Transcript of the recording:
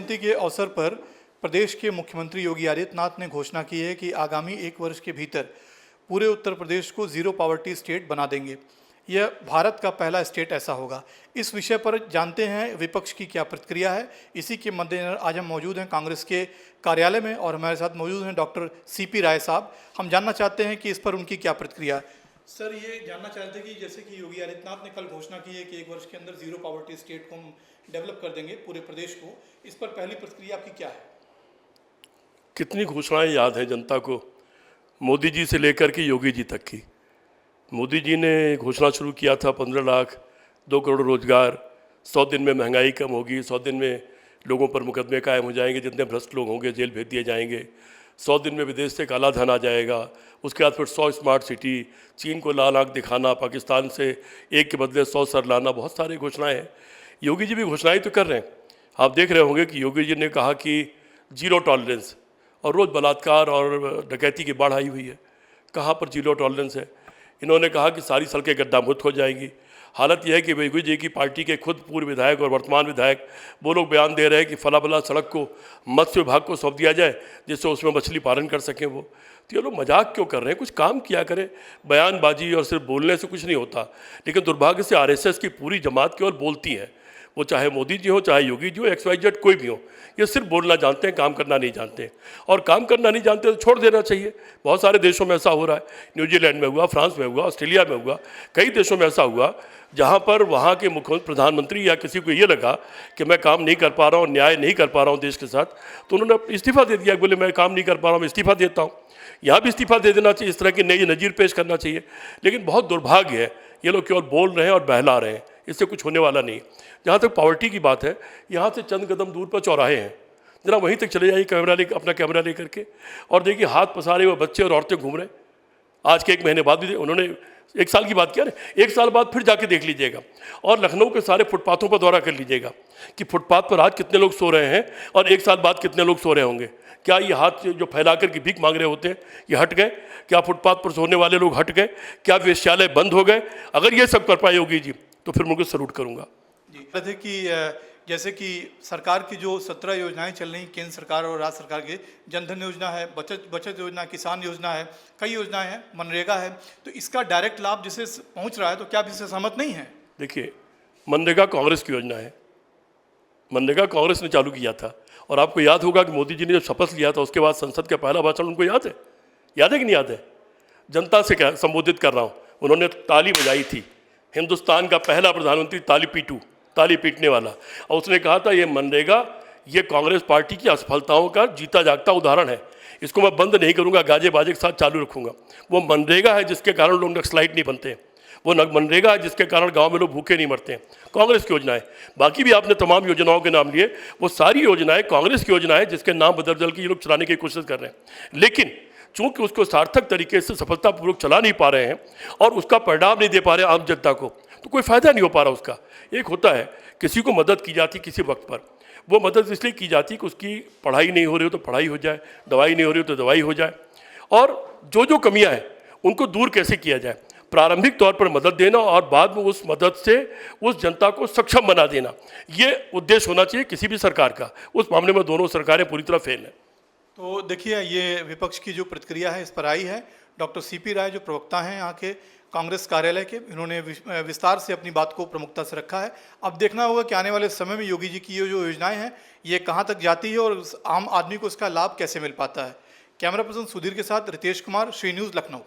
जयंती के अवसर पर प्रदेश के मुख्यमंत्री योगी आदित्यनाथ ने घोषणा की है कि आगामी 1 वर्ष के भीतर पूरे उत्तर प्रदेश को जीरो पॉवर्टी स्टेट बना देंगे। यह भारत का पहला स्टेट ऐसा होगा। इस विषय पर जानते हैं विपक्ष की क्या प्रतिक्रिया है। इसी के मद्देनजर आज हम मौजूद हैं कांग्रेस के कार्यालय में और हमारे साथ मौजूद हैं डॉक्टर सीपी राय साहब। हम जानना चाहते हैं कि इस पर उनकी क्या प्रतिक्रिया है। सर, ये जानना चाहते हैं कि जैसे कि योगी आदित्यनाथ ने कल घोषणा की है कि 1 वर्ष के अंदर जीरो पॉवर्टी स्टेट को हम डेवलप कर देंगे पूरे प्रदेश को, इस पर पहली प्रतिक्रिया आपकी क्या है? कितनी घोषणाएं याद हैं जनता को, मोदी जी से लेकर के योगी जी तक की। मोदी जी ने घोषणा शुरू किया था 15 लाख 2 करोड़ रोजगार, 100 दिन में महंगाई कम होगी, 100 दिन में लोगों पर मुकदमे कायम हो जाएंगे, जितने भ्रष्ट लोग होंगे जेल भेज दिए जाएंगे, 100 दिन में विदेश से काला धन आ जाएगा। उसके बाद फिर 100 स्मार्ट सिटी, चीन को लाल आँख दिखाना, पाकिस्तान से एक के बदले 100 सर लाना, बहुत सारी घोषणाएं हैं। योगी जी भी घोषणाएं तो कर रहे हैं। आप देख रहे होंगे कि योगी जी ने कहा कि जीरो टॉलरेंस, और रोज़ बलात्कार और डकैती की बाढ़ आई हुई है। कहाँ पर जीरो टॉलरेंस है? इन्होंने कहा कि सारी सड़कें गड्ढामुक्त हो जाएंगी। हालत यह है कि योगी जी की पार्टी के खुद पूर्व विधायक और वर्तमान विधायक वो लोग बयान दे रहे हैं कि फला फला सड़क को मत्स्य विभाग को सौंप दिया जाए जिससे उसमें मछली पालन कर सकें वो। तो ये लोग मजाक क्यों कर रहे हैं? कुछ काम किया करें। बयानबाजी और सिर्फ बोलने से कुछ नहीं होता। लेकिन दुर्भाग्य से आरएसएस की पूरी जमात केवल बोलती है, वो चाहे मोदी जी हो, चाहे योगी जी हो, XYZ कोई भी हो, ये सिर्फ बोलना जानते हैं, काम करना नहीं जानते हैं। और काम करना नहीं जानते तो छोड़ देना चाहिए। बहुत सारे देशों में ऐसा हो रहा है। न्यूजीलैंड में हुआ, फ्रांस में हुआ, ऑस्ट्रेलिया में हुआ, कई देशों में ऐसा हुआ जहाँ पर वहाँ के मुख्यमंत्री, प्रधानमंत्री या किसी को ये लगा कि मैं काम नहीं कर पा रहा हूँ, न्याय नहीं कर पा रहा हूँ देश के साथ, तो उन्होंने इस्तीफा दे दिया। बोले मैं काम नहीं कर पा रहा हूँ, मैं इस्तीफा देता हूँ। यहाँ भी इस्तीफा दे देना चाहिए, इस तरह की नई नज़ीर पेश करना चाहिए। लेकिन बहुत दुर्भाग्य है, ये लोग केवल बोल रहे हैं और बहला रहे हैं, इससे कुछ होने वाला नहीं। जहाँ तक पॉवर्टी की बात है, यहाँ से चंद कदम दूर पर चौराहे हैं, जरा वहीं तक चले जाइए अपना कैमरा लेकर के, और देखिए हाथ पसारे हुए बच्चे और औरतें घूम रहे हैं। आज के 1 महीने बाद भी उन्होंने 1 साल की बात किया ना, 1 साल बाद फिर जाके देख लीजिएगा और लखनऊ के सारे फुटपाथों पर दौरा कर लीजिएगा कि फुटपाथ पर आज कितने लोग सो रहे हैं और 1 साल बाद कितने लोग सो रहे होंगे। क्या ये हाथ जो फैला कर के भीख मांग रहे होते हैं ये हट गए? क्या फुटपाथ पर सोने वाले लोग हट गए? क्या वेश्यालय बंद हो गए? अगर ये सब कर पाए योगी जी तो फिर मुझे सलूट करूँगा। जी, कि जैसे कि सरकार की जो 17 योजनाएं चल रही, केंद्र सरकार और राज्य सरकार के, जनधन योजना है, बचत योजना, किसान योजना है, कई योजनाएं हैं, मनरेगा है, तो इसका डायरेक्ट लाभ जिसे पहुंच रहा है, तो क्या आप इससे सहमत नहीं है? देखिए, मनरेगा कांग्रेस की योजना है। मनरेगा कांग्रेस ने चालू किया था और आपको याद होगा कि मोदी जी ने जब शपथ लिया था उसके बाद संसद का पहला भाषण उनको याद है कि नहीं याद है? जनता से क्या संबोधित कर रहा हूँ, उन्होंने ताली बजाई थी। हिंदुस्तान का पहला प्रधानमंत्री ताली पीटने वाला, और उसने कहा था ये मनरेगा ये कांग्रेस पार्टी की असफलताओं का जीता जागता उदाहरण है, इसको मैं बंद नहीं करूंगा, गाजे बाजे के साथ चालू रखूंगा। वो मनरेगा है जिसके कारण लोग नक्सलाइट नहीं बनते हैं, वो मनरेगा है जिसके कारण गांव में लोग भूखे नहीं मरते हैं। कांग्रेस की योजना है। बाकी भी आपने तमाम योजनाओं के नाम लिए, वो सारी योजनाएं कांग्रेस की योजना है जिसके नाम बदल बदल के ये लोग चलाने की कोशिश कर रहे हैं। लेकिन चूंकि उसको सार्थक तरीके से सफलतापूर्वक चला नहीं पा रहे हैं और उसका परिणाम नहीं दे पा रहे आम जनता को, तो कोई फायदा नहीं हो पा रहा उसका। एक होता है किसी को मदद की जाती किसी वक्त पर, वो मदद इसलिए की जाती कि उसकी पढ़ाई नहीं हो रही हो तो पढ़ाई हो जाए, दवाई नहीं हो रही हो तो दवाई हो जाए, और जो कमियां हैं उनको दूर कैसे किया जाए। प्रारंभिक तौर पर मदद देना और बाद में उस मदद से उस जनता को सक्षम बना देना, ये उद्देश्य होना चाहिए किसी भी सरकार का। उस मामले में दोनों सरकारें पूरी तरह फेल हैं। तो देखिए, ये विपक्ष की जो प्रतिक्रिया है इस पर आई है। डॉक्टर सीपी राय जो प्रवक्ता हैं यहाँ के कांग्रेस कार्यालय के, इन्होंने विस्तार से अपनी बात को प्रमुखता से रखा है। अब देखना होगा कि आने वाले समय में योगी जी की ये जो योजनाएं हैं ये कहाँ तक जाती है और आम आदमी को इसका लाभ कैसे मिल पाता है। कैमरा पर्सन सुधीर के साथ रितेश कुमार, श्री न्यूज़, लखनऊ।